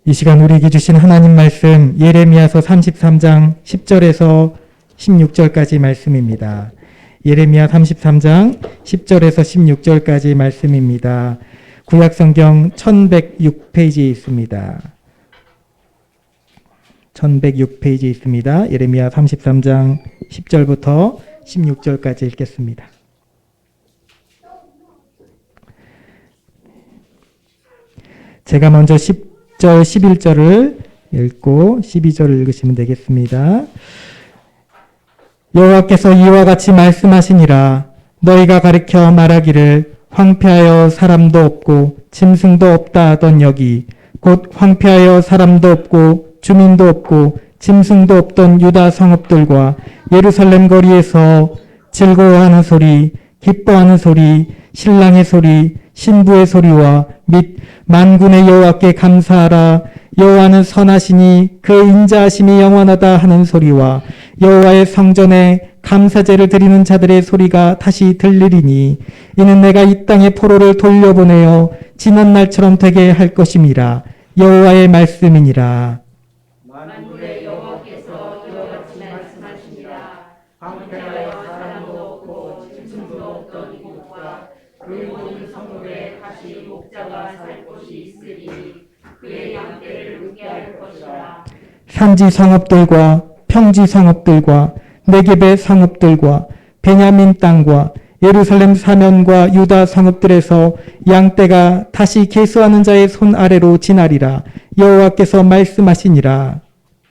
이 시간 우리에게 주신 하나님 말씀 예레미야서 33장 10절에서 16절까지 말씀입니다. 예레미야 33장 10절에서 16절까지 말씀입니다. 구약성경 1106페이지에 있습니다. 1106페이지에 있습니다. 예레미야 33장 10절부터 16절까지 읽겠습니다. 제가 먼저 10절, 11절을 읽고 12절을 읽으시면 되겠습니다. 여호와께서 이와 같이 말씀하시니라. 너희가 가리켜 말하기를 황폐하여 사람도 없고 짐승도 없다 하던 여기 곧 황폐하여 사람도 없고 주민도 없고 짐승도 없던 유다 성읍들과 예루살렘 거리에서 즐거워하는 소리, 기뻐하는 소리, 신랑의 소리, 신부의 소리와 및 만군의 여호와께 감사하라. 여호와는 선하시니 그 인자하심이 영원하다 하는 소리와 여호와의 성전에 감사제를 드리는 자들의 소리가 다시 들리리니 이는 내가 이 땅의 포로를 돌려보내어 지난 날처럼 되게 할 것임이라. 여호와의 말씀이니라. 만군의 여호와께서 이와 같이 말씀하시니라. 황폐하여 사람도 없고 짐승도 없던 이곳과 그 모든 성읍에 다시 목자가 살 곳이 있으리니 그의 양떼를 웃게 할 것이라. 산지 성읍들과 평지 성읍들과 네겝의 성읍들과 베냐민 땅과 예루살렘 사면과 유다 성읍들에서 양떼가 다시 계수하는 자의 손 아래로 지나리라. 여호와께서 말씀하시니라.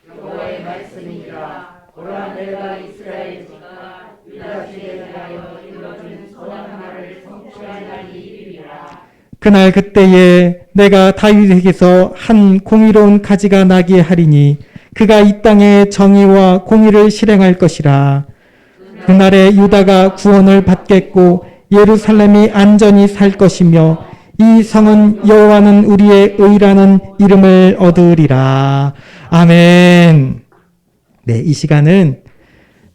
여호와의 말씀이니라. 보라 내가 이스라엘 집과 유다 집에 대하여 일러준 선한 말을 성취할 날이 이르리라. 그날 그때에 내가 다윗에게서 한 공의로운 가지가 나게 하리니 그가 이 땅에 정의와 공의를 실행할 것이라. 그날에 유다가 구원을 받겠고 예루살렘이 안전히 살 것이며 이 성은 여호와는 우리의 의라는 이름을 얻으리라. 아멘. 네, 이 시간은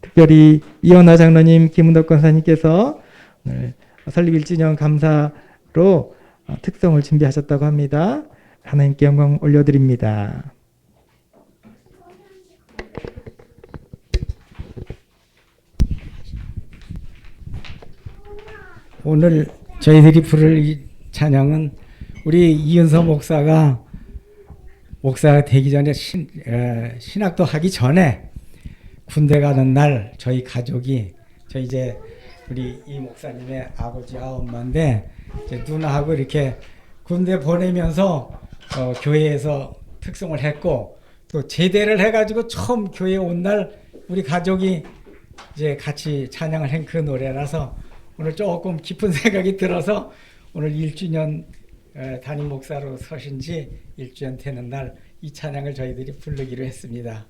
특별히 이현아 장로님, 김은덕 권사님께서 오늘 설립 1주년 감사로 특송을 준비하셨다고 합니다. 하나님께 영광 올려드립니다. 오늘 저희들이 부를 이 찬양은 우리 이은서 목사가 되기 전에 신학도 하기 전에 군대 가는 날 저희 가족이 이제 우리 이 목사님의 아버지 엄마인데 이제 누나하고 이렇게 군대 보내면서 교회에서 특송을 했고 또 제대를 해가지고 처음 교회에 온 날 우리 가족이 이제 같이 찬양을 한 그 노래라서 오늘 조금 깊은 생각이 들어서 오늘 1주년 담임 목사로 서신 지 1주년 되는 날 이 찬양을 저희들이 부르기로 했습니다.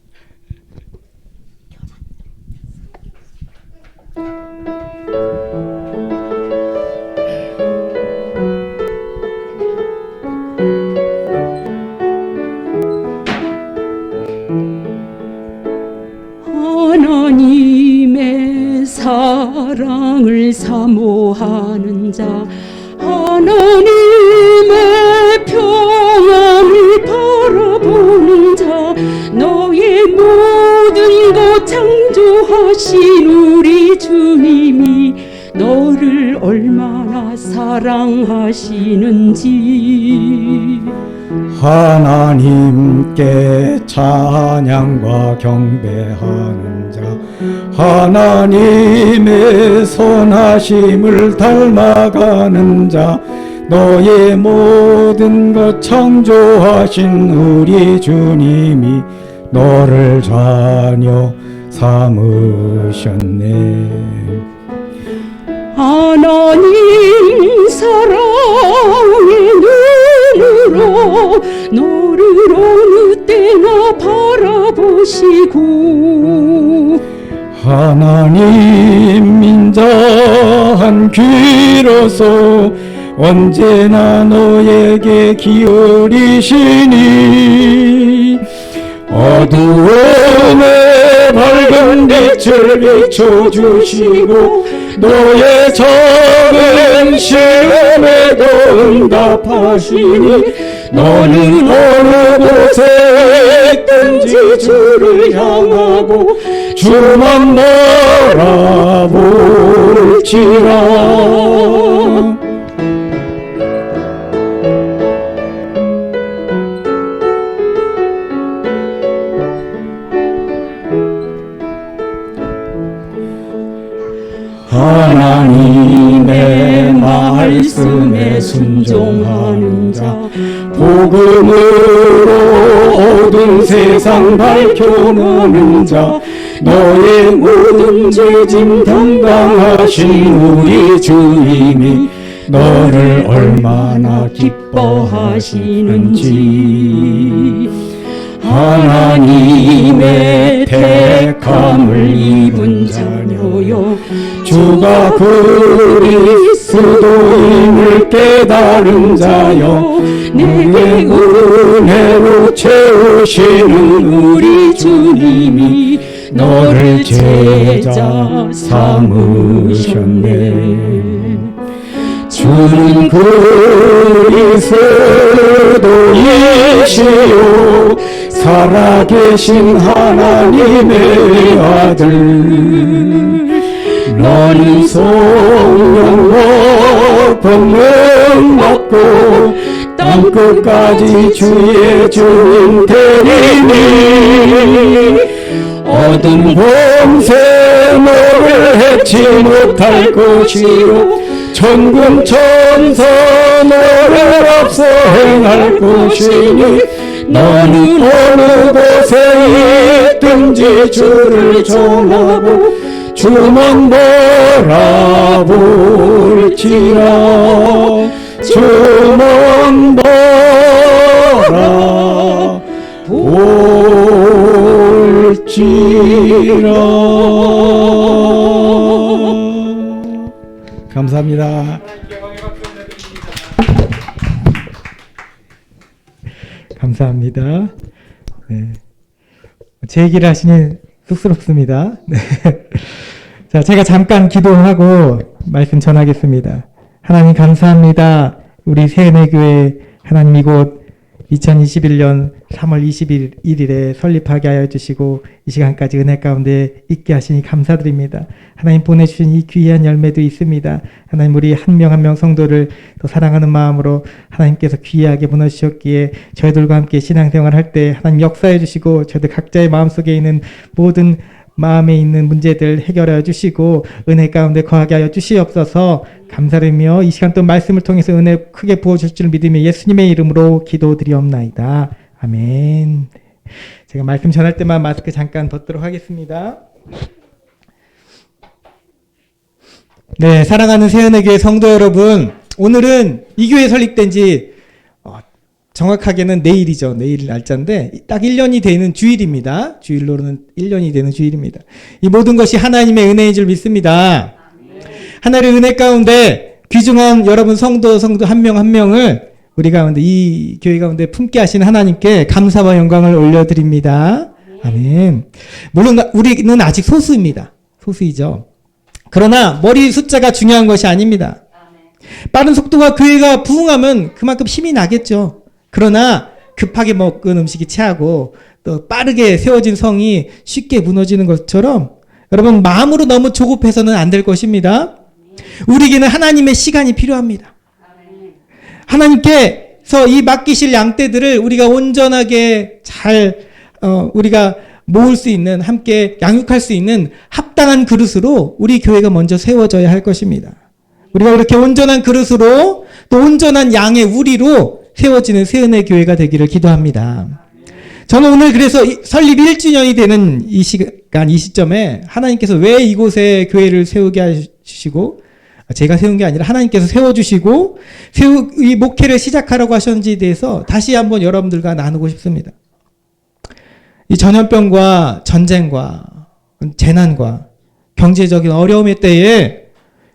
하나님의 사랑을 사모하는 자, 하나님의 평안을 바라보는 자, 너의 모든 것 창조하신 우리 주님이 너를 얼마나 사랑하시는지. 하나님께 찬양과 경배하는 자, 하나님의 선하심을 닮아가는 자, 너의 모든 것 창조하신 우리 주님이 너를 자녀 삼으셨네. 하나님 사랑의 눈으로 너를 어느 때나 바라보시고 하나님 인자한 귀로서 언제나 너에게 기울이시니 어두움에 밝은 빛을 비춰주시고 너의 작은 시험에도 응답하시니 너는 어느 어디든지 주를 향하고 주만 바라볼지라. 하나님의 말씀에 순종하는 자, 복음으로 어두운 세상 밝혀내는 자, 너의 모든 죄짐 담당하신 우리 주님이 너를 얼마나 기뻐하시는지. 하나님의 택함을 입은 자녀요, 주가 그리스도임을 깨달은 자여, 내게 은혜로 채우시는 우리 주님이 너를 제자 삼으셨네. 주는 그리스도이시요 살아계신 하나님의 아들. 너는 성령과 권능 받고 땅끝까지 주의 주님 되리니, 어둠 범세 너를 해치 못할 것이요 천군 천사 너를 앞서 행할 것이니, 너는 어느 곳에 있든지 주를 전하고 주만 바라볼지라. 주만 바라볼지라. 감사합니다. 감사합니다. 네. 제 얘기를 하시니 쑥스럽습니다. 네. 자, 제가 잠깐 기도하고 말씀 전하겠습니다. 하나님 감사합니다. 우리 세은혜교회 하나님 이곳 2021년 3월 21일에 설립하게 하여 주시고 이 시간까지 은혜 가운데 있게 하시니 감사드립니다. 하나님 보내주신 이 귀한 열매도 있습니다. 하나님 우리 한 명 한 명 성도를 더 사랑하는 마음으로 하나님께서 귀하게 보내주셨기에 저희들과 함께 신앙생활 할 때 하나님 역사해 주시고 저희들 각자의 마음속에 있는 모든 마음에 있는 문제들 해결하여 주시고 은혜 가운데 거하게 하여 주시옵소서. 감사드리며 이 시간 또 말씀을 통해서 은혜 크게 부어주실 줄 믿으며 예수님의 이름으로 기도드리옵나이다. 아멘. 제가 말씀 전할 때만 마스크 잠깐 벗도록 하겠습니다. 네, 사랑하는 세은혜교회 성도 여러분, 오늘은 이 교회 설립된 지 정확하게는 내일이죠. 내일 날짜인데 딱 1년이 되는 주일입니다. 주일로는 1년이 되는 주일입니다. 이 모든 것이 하나님의 은혜인 줄 믿습니다. 하나님의 은혜 가운데 귀중한 여러분 성도 한 명 한 명을 우리 가운데 이 교회 가운데 품게 하신 하나님께 감사와 영광을 올려드립니다. 아멘. 물론 우리는 아직 소수입니다. 소수이죠. 그러나 머리 숫자가 중요한 것이 아닙니다. 빠른 속도가 교회가 부흥하면 그만큼 힘이 나겠죠. 그러나 급하게 먹은 음식이 체하고 또 빠르게 세워진 성이 쉽게 무너지는 것처럼 여러분 마음으로 너무 조급해서는 안 될 것입니다. 우리에게는 하나님의 시간이 필요합니다. 하나님께서 이 맡기실 양떼들을 우리가 온전하게 잘 우리가 모을 수 있는, 함께 양육할 수 있는 합당한 그릇으로 우리 교회가 먼저 세워져야 할 것입니다. 우리가 이렇게 온전한 그릇으로 또 온전한 양의 우리로 세워지는 세은혜 교회가 되기를 기도합니다. 저는 오늘 그래서 설립 1주년이 되는 이 시간, 이 시점에 하나님께서 왜 이곳에 교회를 세우게 하시고, 제가 세운 게 아니라 하나님께서 세워주시고 이 목회를 시작하라고 하셨는지에 대해서 다시 한번 여러분들과 나누고 싶습니다. 이 전염병과 전쟁과 재난과 경제적인 어려움의 때에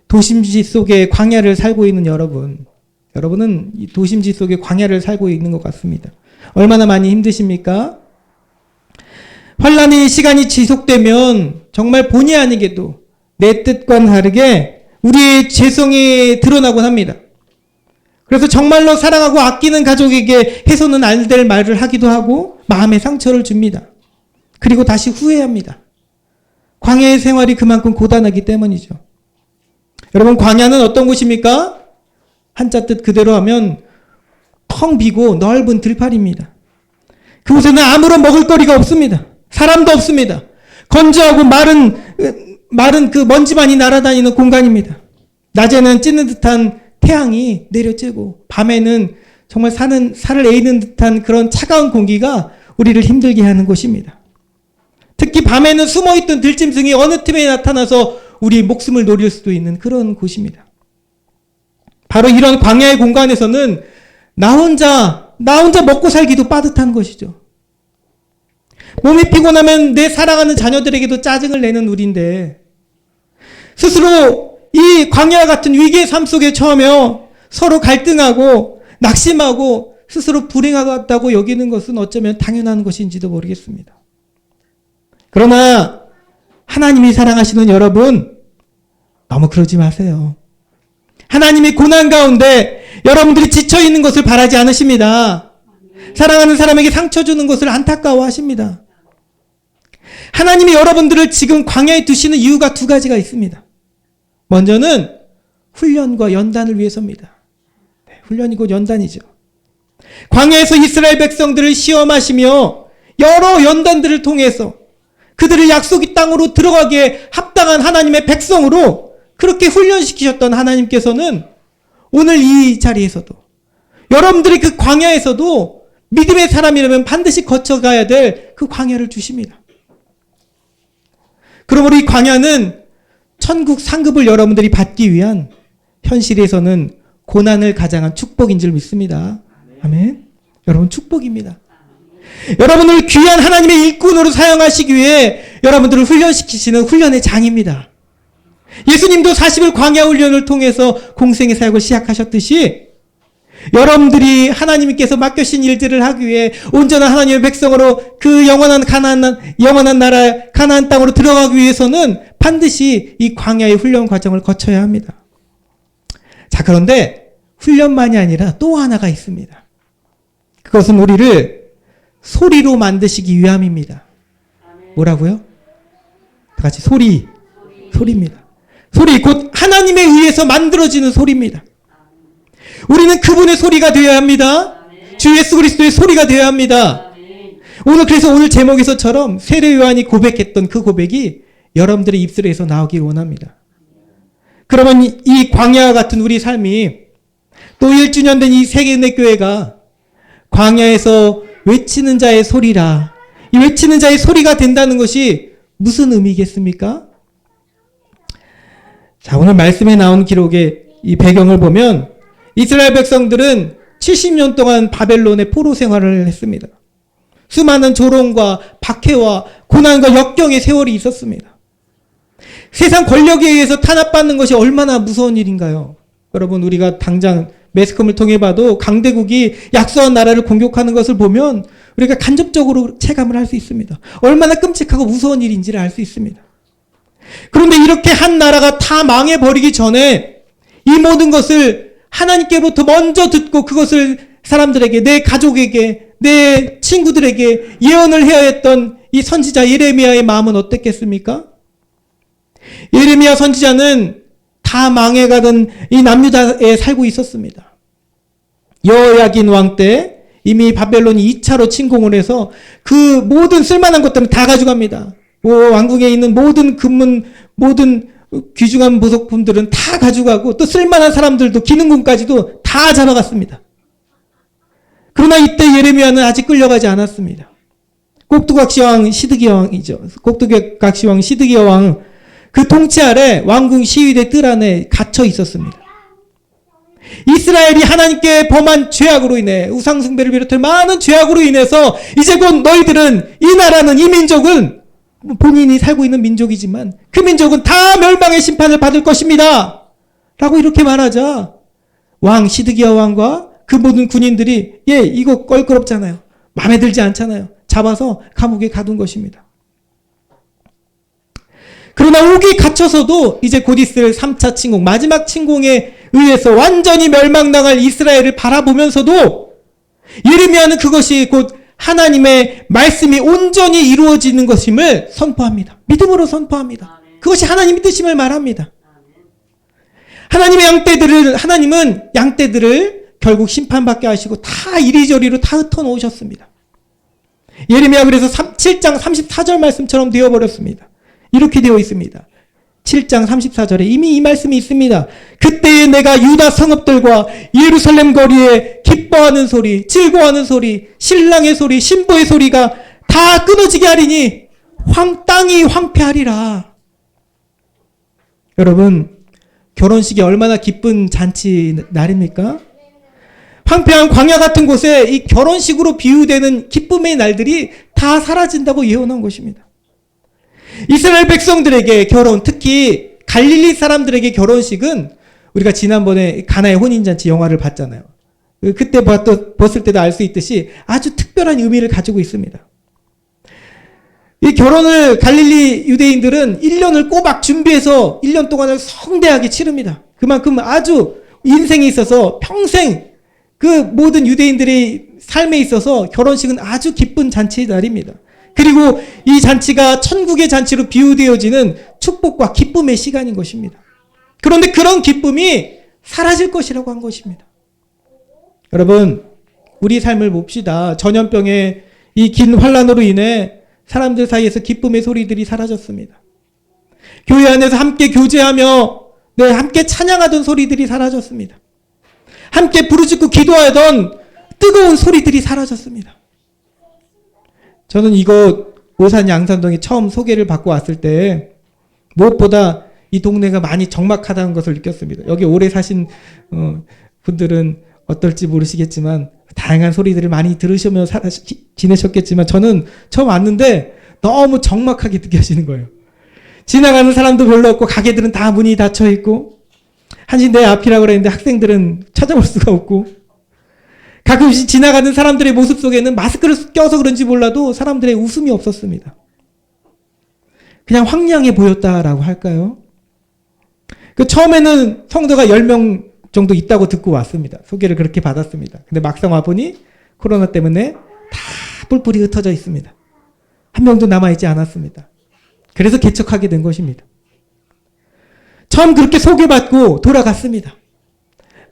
도심지 속에 광야를 살고 있는 여러분은 이 도심지 속에 광야를 살고 있는 것 같습니다. 얼마나 많이 힘드십니까? 환란의 시간이 지속되면 정말 본의 아니게도 내 뜻과는 다르게 우리의 죄성이 드러나곤 합니다. 그래서 정말로 사랑하고 아끼는 가족에게 해서는 안 될 말을 하기도 하고 마음에 상처를 줍니다. 그리고 다시 후회합니다. 광야의 생활이 그만큼 고단하기 때문이죠. 여러분, 광야는 어떤 곳입니까? 한자 뜻 그대로 하면 텅 비고 넓은 들판입니다. 그곳에는 아무런 먹을거리가 없습니다. 사람도 없습니다. 건조하고 마른 그 먼지만이 날아다니는 공간입니다. 낮에는 찌는 듯한 태양이 내려쬐고 밤에는 정말 살을 에이는 듯한 그런 차가운 공기가 우리를 힘들게 하는 곳입니다. 특히 밤에는 숨어있던 들짐승이 어느 틈에 나타나서 우리 목숨을 노릴 수도 있는 그런 곳입니다. 바로 이런 광야의 공간에서는 나 혼자 먹고 살기도 빠듯한 것이죠. 몸이 피곤하면 내 사랑하는 자녀들에게도 짜증을 내는 우리인데 스스로 이 광야 같은 위기의 삶 속에 처하며 서로 갈등하고 낙심하고 스스로 불행하다고 여기는 것은 어쩌면 당연한 것인지도 모르겠습니다. 그러나 하나님이 사랑하시는 여러분, 너무 그러지 마세요. 하나님이 고난 가운데 여러분들이 지쳐있는 것을 바라지 않으십니다. 사랑하는 사람에게 상처 주는 것을 안타까워하십니다. 하나님이 여러분들을 지금 광야에 두시는 이유가 두 가지가 있습니다. 먼저는 훈련과 연단을 위해서입니다. 네, 훈련이 곧 연단이죠. 광야에서 이스라엘 백성들을 시험하시며 여러 연단들을 통해서 그들을 약속의 땅으로 들어가기에 합당한 하나님의 백성으로 그렇게 훈련시키셨던 하나님께서는 오늘 이 자리에서도 여러분들이 그 광야에서도 믿음의 사람이라면 반드시 거쳐가야 될 그 광야를 주십니다. 그러므로 이 광야는 천국 상급을 여러분들이 받기 위한 현실에서는 고난을 가장한 축복인 줄 믿습니다. 아멘. 여러분, 축복입니다. 여러분을 귀한 하나님의 일꾼으로 사용하시기 위해 여러분들을 훈련시키시는 훈련의 장입니다. 예수님도 40일 광야 훈련을 통해서 공생의 사역을 시작하셨듯이 여러분들이 하나님께서 맡겨신 일들을 하기 위해 온전한 하나님의 백성으로 그 영원한 나라 가나안 땅으로 들어가기 위해서는 반드시 이 광야의 훈련 과정을 거쳐야 합니다. 자, 그런데 훈련만이 아니라 또 하나가 있습니다. 그것은 우리를 소리로 만드시기 위함입니다. 뭐라고요? 다 같이 소리입니다. 소리, 곧 하나님에 의해서 만들어지는 소리입니다. 우리는 그분의 소리가 되어야 합니다. 주 예수 그리스도의 소리가 되어야 합니다. 그래서 오늘 제목에서처럼 세례 요한이 고백했던 그 고백이 여러분들의 입술에서 나오길 원합니다. 그러면 이 광야와 같은 우리 삶이 또 1주년 된 이 세계은혜교회가 광야에서 외치는 자의 소리라, 이 외치는 자의 소리가 된다는 것이 무슨 의미겠습니까? 자, 오늘 말씀에 나온 기록의 이 배경을 보면 이스라엘 백성들은 70년 동안 바벨론의 포로 생활을 했습니다. 수많은 조롱과 박해와 고난과 역경의 세월이 있었습니다. 세상 권력에 의해서 탄압받는 것이 얼마나 무서운 일인가요? 여러분, 우리가 당장 매스컴을 통해 봐도 강대국이 약소한 나라를 공격하는 것을 보면 우리가 간접적으로 체감을 할 수 있습니다. 얼마나 끔찍하고 무서운 일인지를 알 수 있습니다. 그런데 이렇게 한 나라가 다 망해버리기 전에 이 모든 것을 하나님께로부터 먼저 듣고 그것을 사람들에게, 내 가족에게, 내 친구들에게 예언을 해야 했던 이 선지자 예레미야의 마음은 어땠겠습니까? 예레미야 선지자는 다 망해가던 이 남유다에 살고 있었습니다. 여호야긴 왕 때 이미 바벨론이 2차로 침공을 해서 그 모든 쓸만한 것들은 다 가져갑니다. 왕궁에 있는 모든 금문, 모든 귀중한 보석품들은 다 가져가고 또 쓸만한 사람들도 기능군까지도 다 잡아갔습니다. 그러나 이때 예레미야는 아직 끌려가지 않았습니다. 꼭두각시왕 시드기야 왕이죠. 꼭두각시왕 시드기야 왕 그 통치 아래 왕궁 시위대 뜰 안에 갇혀 있었습니다. 이스라엘이 하나님께 범한 죄악으로 인해 우상숭배를 비롯해 많은 죄악으로 인해서 이제 곧 너희들은, 이 나라는, 이 민족은 본인이 살고 있는 민족이지만 그 민족은 다 멸망의 심판을 받을 것입니다. 라고 이렇게 말하자 왕 시드기야 왕과 그 모든 군인들이 이거 껄끄럽잖아요. 마음에 들지 않잖아요. 잡아서 감옥에 가둔 것입니다. 그러나 옥이 갇혀서도 이제 곧 있을 3차 침공, 마지막 침공에 의해서 완전히 멸망당할 이스라엘을 바라보면서도 예레미야는 그것이 곧 하나님의 말씀이 온전히 이루어지는 것임을 선포합니다. 믿음으로 선포합니다. 그것이 하나님의 뜻임을 말합니다. 하나님은 양떼들을 결국 심판받게 하시고 다 이리저리로 다 흩어놓으셨습니다. 예레미야 그래서 7장 34절 말씀처럼 되어버렸습니다. 이렇게 되어 있습니다. 7장 34절에 이미 이 말씀이 있습니다. 그때에 내가 유다 성읍들과 예루살렘 거리에 기뻐하는 소리, 즐거워하는 소리, 신랑의 소리, 신부의 소리가 다 끊어지게 하리니 땅이 황폐하리라. 여러분, 결혼식이 얼마나 기쁜 잔치 날입니까? 황폐한 광야 같은 곳에 이 결혼식으로 비유되는 기쁨의 날들이 다 사라진다고 예언한 것입니다. 이스라엘 백성들에게 결혼, 특히 갈릴리 사람들에게 결혼식은 우리가 지난번에 가나의 혼인잔치 영화를 봤잖아요. 그때 봤을 때도 알 수 있듯이 아주 특별한 의미를 가지고 있습니다. 이 결혼을 갈릴리 유대인들은 1년을 꼬박 준비해서 1년 동안을 성대하게 치릅니다. 그만큼 아주 인생에 있어서 평생 그 모든 유대인들의 삶에 있어서 결혼식은 아주 기쁜 잔치의 날입니다. 그리고 이 잔치가 천국의 잔치로 비유되어지는 축복과 기쁨의 시간인 것입니다. 그런데 그런 기쁨이 사라질 것이라고 한 것입니다. 여러분, 우리 삶을 봅시다. 전염병의 이 긴 환란으로 인해 사람들 사이에서 기쁨의 소리들이 사라졌습니다. 교회 안에서 함께 교제하며 함께 찬양하던 소리들이 사라졌습니다. 함께 부르짖고 기도하던 뜨거운 소리들이 사라졌습니다. 저는 이곳 오산 양산동에 처음 소개를 받고 왔을 때 무엇보다 이 동네가 많이 적막하다는 것을 느꼈습니다. 여기 오래 사신 분들은 어떨지 모르시겠지만 다양한 소리들을 많이 들으시며 지내셨겠지만 저는 처음 왔는데 너무 적막하게 느껴지는 거예요. 지나가는 사람도 별로 없고 가게들은 다 문이 닫혀 있고 한신 내 앞이라고 그랬는데 학생들은 찾아볼 수가 없고 가끔씩 지나가는 사람들의 모습 속에는 마스크를 껴서 그런지 몰라도 사람들의 웃음이 없었습니다. 그냥 황량해 보였다라고 할까요? 처음에는 성도가 10명 정도 있다고 듣고 왔습니다. 소개를 그렇게 받았습니다. 근데 막상 와보니 코로나 때문에 다 뿔뿔이 흩어져 있습니다. 한 명도 남아있지 않았습니다. 그래서 개척하게 된 것입니다. 처음 그렇게 소개받고 돌아갔습니다.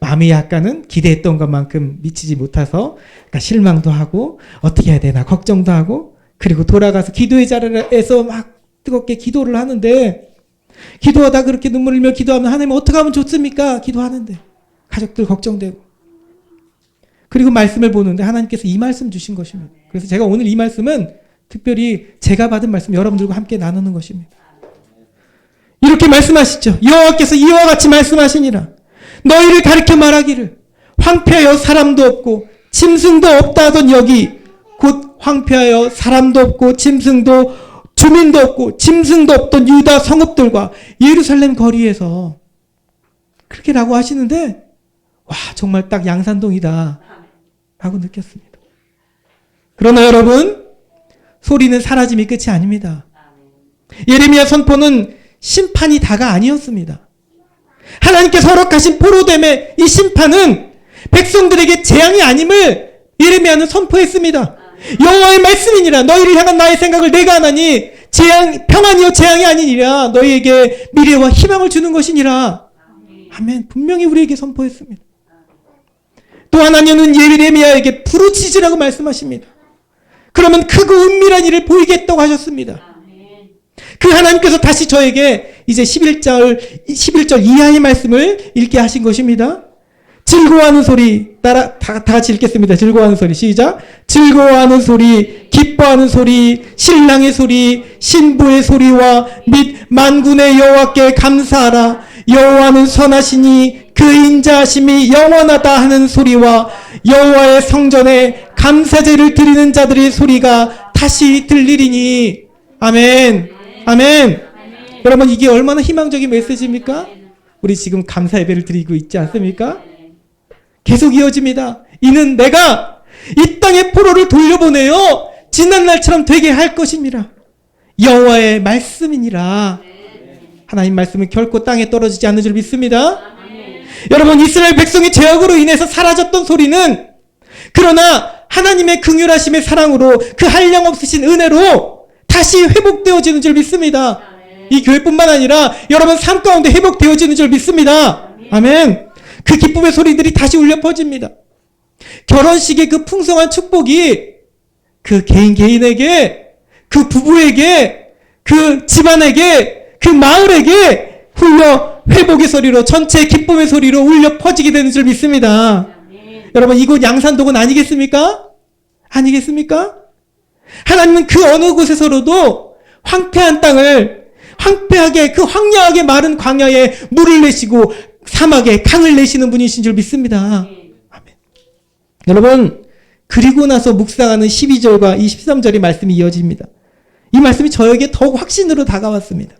마음이 약간은 기대했던 것만큼 미치지 못해서 실망도 하고 어떻게 해야 되나 걱정도 하고 그리고 돌아가서 기도의 자리에서 막 뜨겁게 기도를 하는데 기도하다 그렇게 눈물 흘리며 기도하면 하나님 어떻게 하면 좋습니까? 기도하는데 가족들 걱정되고 그리고 말씀을 보는데 하나님께서 이 말씀 주신 것입니다. 그래서 제가 오늘 이 말씀은 특별히 제가 받은 말씀 여러분들과 함께 나누는 것입니다. 이렇게 말씀하시죠. 여호와께서 이와 같이 말씀하시니라. 너희를 가리켜 말하기를 황폐하여 사람도 없고 짐승도 없다 하던 여기 곧 황폐하여 사람도 없고 짐승도 주민도 없고 짐승도 없던 유다 성읍들과 예루살렘 거리에서 그렇게 라고 하시는데 와 정말 딱 양산동이다 라고 느꼈습니다. 그러나 여러분 소리는 사라짐이 끝이 아닙니다. 예레미야 선포는 심판이 다가 아니었습니다. 하나님께서 허락하신 포로됨의 이 심판은 백성들에게 재앙이 아님을 예레미야는 선포했습니다. 여호와의 말씀이니라. 너희를 향한 나의 생각을 내가 하나니 평안이요 재앙이 아니니라. 너희에게 미래와 희망을 주는 것이니라. 아멘. 분명히 우리에게 선포했습니다. 또 하나님은 예레미야에게 부르짖으라고 말씀하십니다. 그러면 크고 은밀한 일을 보이겠다고 하셨습니다. 그 하나님께서 다시 저에게 이제 11절 이하의 말씀을 읽게 하신 것입니다. 즐거워하는 소리 다 같이 읽겠습니다. 즐거워하는 소리 시작. 즐거워하는 소리, 기뻐하는 소리, 신랑의 소리, 신부의 소리와 및 만군의 여호와께 감사하라. 여호와는 선하시니 그 인자하심이 영원하다 하는 소리와 여호와의 성전에 감사제를 드리는 자들의 소리가 다시 들리리니. 아멘. 아멘. 여러분 이게 얼마나 희망적인 메시지입니까? 우리 지금 감사 예배를 드리고 있지 않습니까? 계속 이어집니다. 이는 내가 이 땅의 포로를 돌려보내어 지난 날처럼 되게 할 것입니다. 여호와의 말씀이니라. 하나님 말씀은 결코 땅에 떨어지지 않는 줄 믿습니다. 여러분 이스라엘 백성의 죄악으로 인해서 사라졌던 소리는 그러나 하나님의 긍휼하심의 사랑으로 그 한량없으신 은혜로 다시 회복되어지는 줄 믿습니다. 이 교회뿐만 아니라 여러분 삶 가운데 회복되어지는 줄 믿습니다. 아멘. 그 기쁨의 소리들이 다시 울려 퍼집니다. 결혼식의 그 풍성한 축복이 그 개인에게, 그 부부에게, 그 집안에게, 그 마을에게 울려 회복의 소리로, 전체 기쁨의 소리로 울려 퍼지게 되는 줄 믿습니다. 여러분, 이곳 양산동은 아니겠습니까? 아니겠습니까? 하나님은 그 어느 곳에서로도 황폐한 땅을 황폐하게, 그 황량하게 마른 광야에 물을 내시고 사막에 강을 내시는 분이신 줄 믿습니다. 아멘. 여러분, 그리고 나서 묵상하는 12절과 23절의 말씀이 이어집니다. 이 말씀이 저에게 더욱 확신으로 다가왔습니다.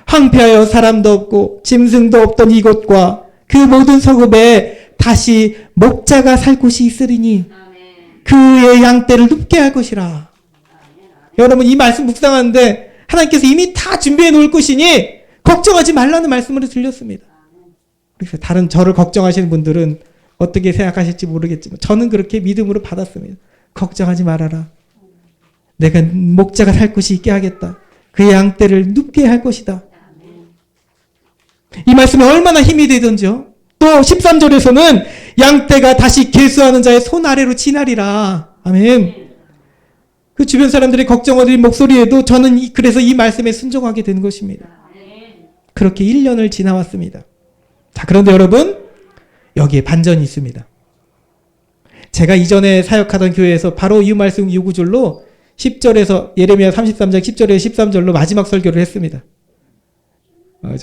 황폐하여 사람도 없고 짐승도 없던 이곳과 그 모든 성읍에 다시 목자가 살 곳이 있으리니 그의 양떼를 눕게 할 것이라. 여러분, 이 말씀 묵상하는데 하나님께서 이미 다 준비해 놓을 것이니 걱정하지 말라는 말씀으로 들렸습니다. 그래서 다른 저를 걱정하시는 분들은 어떻게 생각하실지 모르겠지만 저는 그렇게 믿음으로 받았습니다. 걱정하지 말아라. 내가 목자가 살 곳이 있게 하겠다. 그의 양떼를 눕게 할 것이다. 이 말씀이 얼마나 힘이 되던지요. 또 13절에서는 양떼가 다시 계수하는 자의 손 아래로 지나리라. 아멘. 그 주변 사람들이 걱정어드린 목소리에도 저는 그래서 이 말씀에 순종하게 된 것입니다. 그렇게 1년을 지나왔습니다. 자, 그런데 여러분, 여기에 반전이 있습니다. 제가 이전에 사역하던 교회에서 바로 이 말씀 6구절로 10절에서 예레미야 33장 10절에서 13절로 마지막 설교를 했습니다.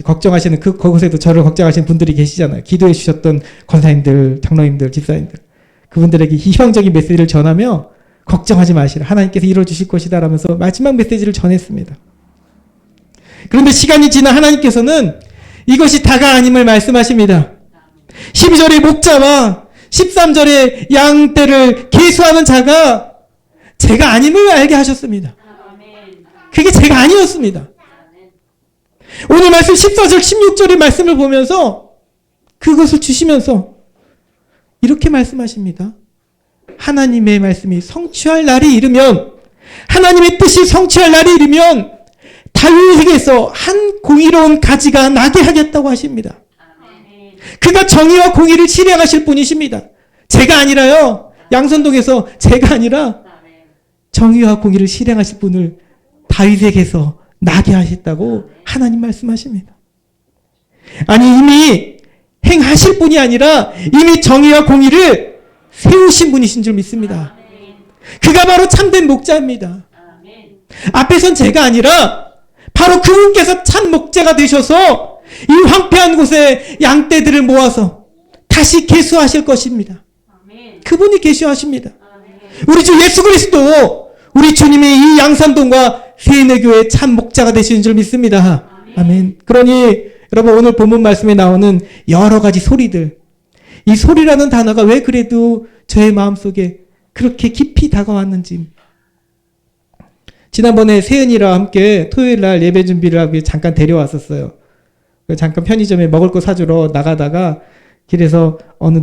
걱정하시는 그곳에도 저를 걱정하시는 분들이 계시잖아요. 기도해 주셨던 권사님들, 장로님들, 집사님들, 그분들에게 희망적인 메시지를 전하며 걱정하지 마시라. 하나님께서 이루어주실 것이다 라면서 마지막 메시지를 전했습니다. 그런데 시간이 지나 하나님께서는 이것이 다가 아님을 말씀하십니다. 12절의 목자와 13절의 양떼를 계수하는 자가 제가 아님을 알게 하셨습니다. 그게 제가 아니었습니다. 오늘 말씀 14절, 16절의 말씀을 보면서 그것을 주시면서 이렇게 말씀하십니다. 하나님의 말씀이 성취할 날이 이르면, 하나님의 뜻이 성취할 날이 이르면 다윗에게서 한 공의로운 가지가 나게 하겠다고 하십니다. 그가 정의와 공의를 실행하실 분이십니다. 제가 아니라요. 양선동에서 제가 아니라 정의와 공의를 실행하실 분을 다윗에게서 나게 하셨다고 하나님 말씀하십니다. 아니, 이미 행하실 분이 아니라 이미 정의와 공의를 세우신 분이신 줄 믿습니다. 그가 바로 참된 목자입니다. 앞에선 제가 아니라 바로 그분께서 참 목자가 되셔서 이 황폐한 곳에 양떼들을 모아서 다시 계수하실 것입니다. 그분이 계수하십니다. 우리 주 예수 그리스도, 우리 주님이 이 양산동과 세인의교회의 참 목자가 되시는 줄 믿습니다. 아멘. 그러니 여러분, 오늘 본문 말씀에 나오는 여러 가지 소리들, 이 소리라는 단어가 왜 그래도 저의 마음속에 그렇게 깊이 다가왔는지, 지난번에 세은이랑 함께 토요일 날 예배 준비를 하고 잠깐 데려왔었어요. 잠깐 편의점에 먹을 거 사주러 나가다가 길에서 어느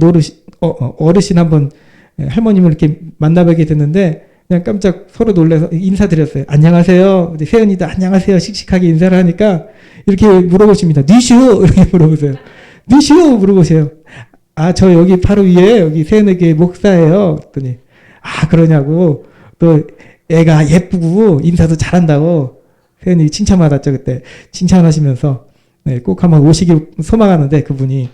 어르신 한번 할머님을 이렇게 만나뵙게 됐는데 그냥 깜짝 서로 놀라서 인사드렸어요. 안녕하세요. 세은이도 안녕하세요. 씩씩하게 인사를 하니까 이렇게 물어보십니다. 니슈? 이렇게 물어보세요. 니슈? 물어보세요. 아, 저 여기 바로 위에 여기 세은에게 목사예요. 그랬더니 아, 그러냐고. 또 애가 예쁘고 인사도 잘한다고 세은이 칭찬받았죠. 그때 칭찬하시면서 네, 꼭 한번 오시길 소망하는데 그분이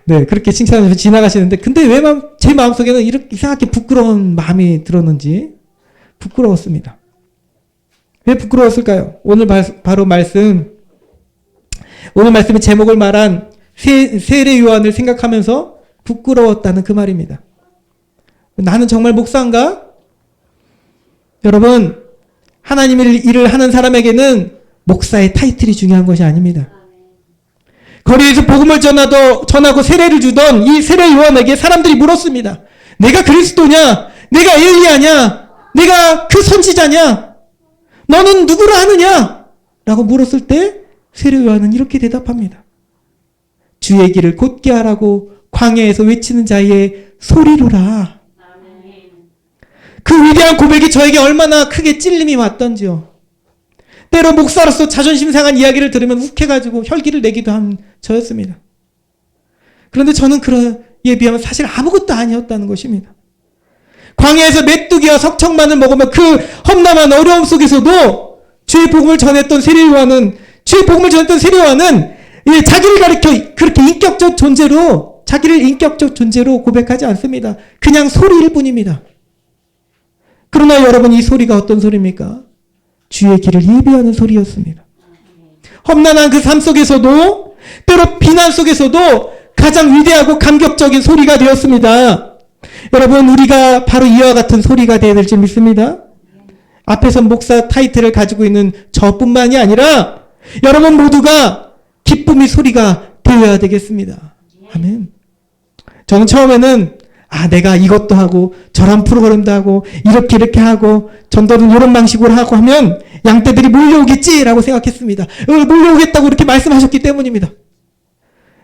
네, 그렇게 칭찬하면서 지나가시는데 근데 왜 제 마음속에는 이렇게 이상하게 부끄러운 마음이 들었는지 부끄러웠습니다. 왜 부끄러웠을까요? 오늘 바로 오늘 말씀의 제목을 말한 세례 요한을 생각하면서 부끄러웠다는 그 말입니다. 나는 정말 목사인가? 여러분, 하나님의 일을 하는 사람에게는 목사의 타이틀이 중요한 것이 아닙니다. 거리에서 복음을 전하고 세례를 주던 이 세례 요한에게 사람들이 물었습니다. 내가 그리스도냐? 내가 엘리야냐? 내가 그 선지자냐? 너는 누구라 하느냐? 라고 물었을 때 세례 요한은 이렇게 대답합니다. 주의 길을 곧게 하라고 광야에서 외치는 자의 소리로라. 그 위대한 고백이 저에게 얼마나 크게 찔림이 왔던지요. 때로 목사로서 자존심 상한 이야기를 들으면 욱해가지고 혈기를 내기도 한 저였습니다. 그런데 저는 그에 비하면 사실 아무것도 아니었다는 것입니다. 광야에서 메뚜기와 석청만을 먹으면 그 험난한 어려움 속에서도 주의 복음을 전했던 세례요한은 자기를 가리켜 그렇게 자기를 인격적 존재로 고백하지 않습니다. 그냥 소리일 뿐입니다. 그러나 여러분, 이 소리가 어떤 소리입니까? 주의 길을 예비하는 소리였습니다. 험난한 그 삶 속에서도, 때로 비난 속에서도 가장 위대하고 감격적인 소리가 되었습니다. 여러분, 우리가 바로 이와 같은 소리가 되어야 될지 믿습니다. 앞에서 목사 타이틀을 가지고 있는 저뿐만이 아니라 여러분 모두가 기쁨의 소리가 되어야 되겠습니다. 아멘. 저는 처음에는 내가 이것도 하고 저런 프로그램도 하고 이렇게 하고 전도는 이런 방식으로 하고 하면 양떼들이 몰려오겠지라고 생각했습니다. 몰려오겠다고 이렇게 말씀하셨기 때문입니다.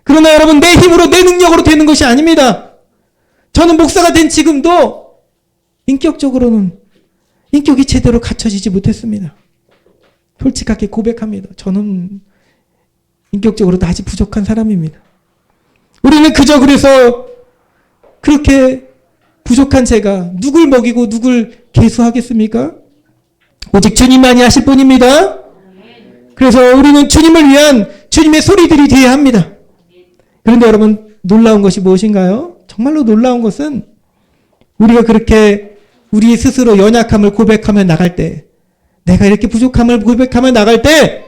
그러나 여러분, 내 힘으로 내 능력으로 되는 것이 아닙니다. 저는 목사가 된 지금도 인격적으로는 인격이 제대로 갖춰지지 못했습니다. 솔직하게 고백합니다. 저는 인격적으로도 아직 부족한 사람입니다. 우리는 그래서 그렇게 부족한 제가 누굴 먹이고 누굴 계수하겠습니까? 오직 주님만이 하실 뿐입니다. 그래서 우리는 주님을 위한 주님의 소리들이 되어야 합니다. 그런데 여러분, 놀라운 것이 무엇인가요? 정말로 놀라운 것은 우리가 그렇게 우리 스스로 연약함을 고백하며 나갈 때, 내가 이렇게 부족함을 고백하며 나갈 때,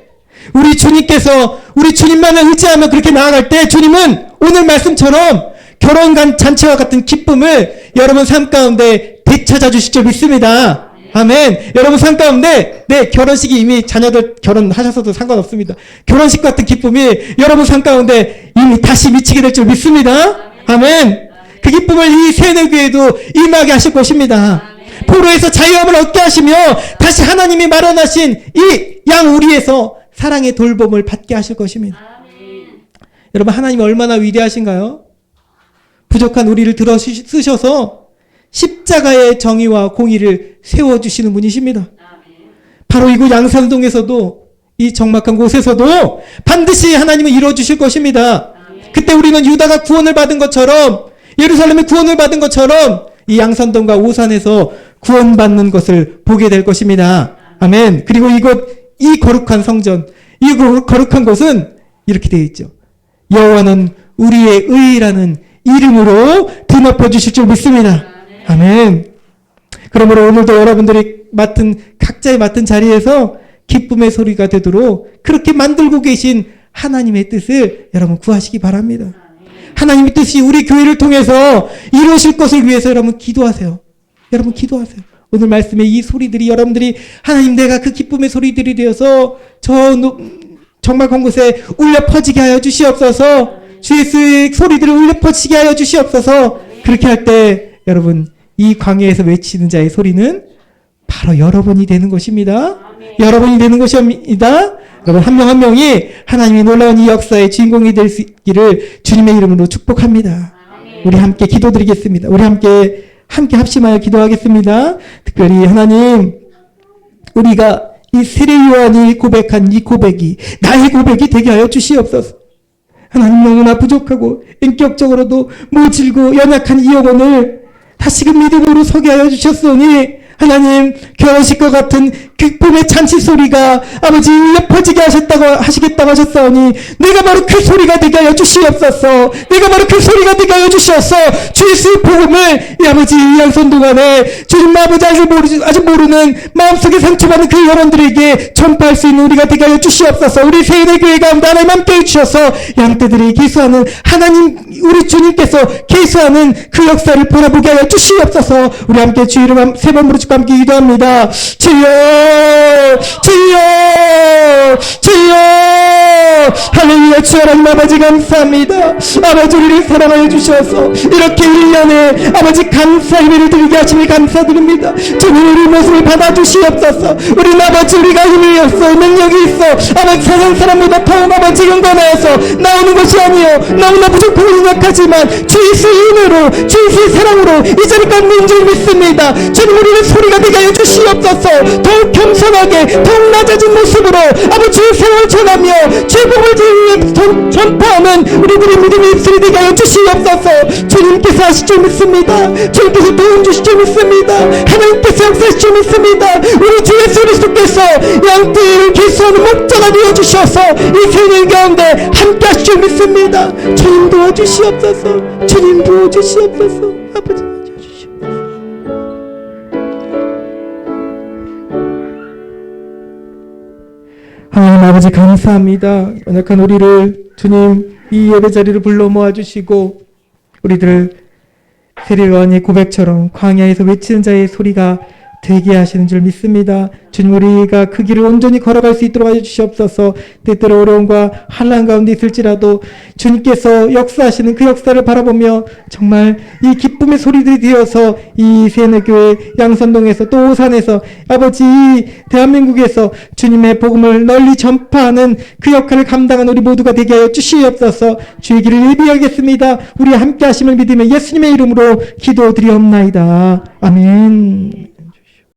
우리 주님께서 우리 주님만을 의지하며 그렇게 나아갈 때 주님은 오늘 말씀처럼 결혼간 잔치와 같은 기쁨을 여러분 삶 가운데 되찾아 주실 줄 믿습니다. 아멘. 여러분 삶 가운데 결혼식이 이미 자녀들 결혼하셔서도 상관없습니다. 결혼식 같은 기쁨이 여러분 삶 가운데 이미 다시 미치게 될 줄 믿습니다. 아멘. 그 기쁨을 이 세뇌교회도 임하게 하실 것입니다. 포로에서 자유함을 얻게 하시며 다시 하나님이 마련하신 이 양우리에서 사랑의 돌봄을 받게 하실 것입니다. 여러분, 하나님이 얼마나 위대하신가요? 부족한 우리를 들어 쓰셔서 십자가의 정의와 공의를 세워주시는 분이십니다. 바로 이곳 양산동에서도, 이 적막한 곳에서도 반드시 하나님은 이루어주실 것입니다. 그때 우리는 유다가 구원을 받은 것처럼, 예루살렘이 구원을 받은 것처럼 이 양산동과 오산에서 구원받는 것을 보게 될 것입니다. 아멘. 그리고 이 거룩한 성전, 이 거룩한 곳은 이렇게 되어 있죠. 여호와는 우리의 의라는 이름으로 드높여 주실 줄 믿습니다. 아멘. 그러므로 오늘도 여러분들이 각자의 맡은 자리에서 기쁨의 소리가 되도록 그렇게 만들고 계신 하나님의 뜻을 여러분 구하시기 바랍니다. 하나님의 뜻이 우리 교회를 통해서 이루어질 것을 위해서 여러분 기도하세요. 여러분 기도하세요. 오늘 말씀의 이 소리들이 여러분들이 하나님, 내가 그 기쁨의 소리들이 되어서 정말 건 곳에 울려 퍼지게 하여 주시옵소서. 주 예수의 소리들을 울려 퍼지게 하여 주시옵소서. 그렇게 할 때 여러분, 이 광야에서 외치는 자의 소리는 바로 여러분이 되는 것입니다. 여러분이 되는 것입니다. 여러분 한 명 한 명이 하나님의 놀라운 이 역사의 주인공이 될 수 있기를 주님의 이름으로 축복합니다. 우리 함께 기도드리겠습니다. 우리 함께 합심하여 기도하겠습니다. 특별히 하나님, 우리가 이 세례 요한이 고백한 이 고백이 나의 고백이 되게 하여 주시옵소서. 하나님, 너무나 부족하고 인격적으로도 모질고 연약한 이 영혼을 다시금 믿음으로 서게 하여 주셨으니 하나님, 결혼식과 같은 기쁨의 잔치 소리가 아버지 울려 퍼지게 하시겠다고 하셨사오니 내가 바로 그 소리가 되게 하여 주시옵소서. 내가 바로 그 소리가 되게 하여 주시옵소서. 주 예수의 복음을 이 아버지 이 양선동 안에 주님 아버지 아직 모르는 마음속에 상처받는 그 여러분들에게 전파할 수 있는 우리가 되게 하여 주시옵소서. 우리 세인의 가운데 하나님 함께 해주셔서 양떼들이 계수하는 하나님, 우리 주님께서 계수하는 그 역사를 바라보게 하여 주시옵소서. 우리 함께 주 이름 세 번 부르짖고 함께 기도합니다. 주여, 주여, 주여. 할렐루야. 주 하나님 아버지 감사합니다. 아버지 우리를 사랑하여 주셔서 이렇게 1년에 아버지 감사 예배를 드리게 하시니 감사드립니다. 주님 우리 모습을 받아주시옵소서. 우리 아버지 우리가 힘이 없어 능력이 있어 아버지 세상 사람보다 더 아버지 영광하여서 나오는 것이 아니요 너무나 부족하고 연약하지만 주의 수인으로 주의 수 사랑으로 이 자리까지 있는 줄 믿습니다. 주님 우리를 소리가 되게 하여 주시옵소서. 더욱 겸손하게 더욱 낮아진 모습으로 아버지 주의 사랑을 전하며 주의 복을 전파하는 우리들의 믿음이 입술이 되게 하여 주시옵소서. 주님께서 하실 줄 믿습니다. 주님께서 도움 주실 줄 믿습니다. 하나님께서 역사하실 줄 믿습니다. 우리 주 예수 그리스도께서 양떼를 계수하는 목자가 되어주셔서 이 세상 가운데 함께 하실 줄 믿습니다. 주님 도와주시옵소서. 주님 도와주시옵소서. 아버지 도와주시옵소서. 하나님 아버지 감사합니다. 연약한 우리를 주님 이 예배 자리를 불러 모아주시고 우리들을 세례요한의 고백처럼 광야에서 외치는 자의 소리가 되게 하시는 줄 믿습니다. 주님 우리가 그 길을 온전히 걸어갈 수 있도록 하여 주시옵소서. 때때로 어려움과 환난 가운데 있을지라도 주님께서 역사하시는 그 역사를 바라보며 정말 이 기쁨의 소리들이 되어서 이 세뇌교회 양선동에서 또 오산에서 아버지 이 대한민국에서 주님의 복음을 널리 전파하는 그 역할을 감당한 우리 모두가 되게 하여 주시옵소서. 주의 길을 예비하겠습니다. 우리 함께 하심을 믿으며 예수님의 이름으로 기도드리옵나이다. 아멘.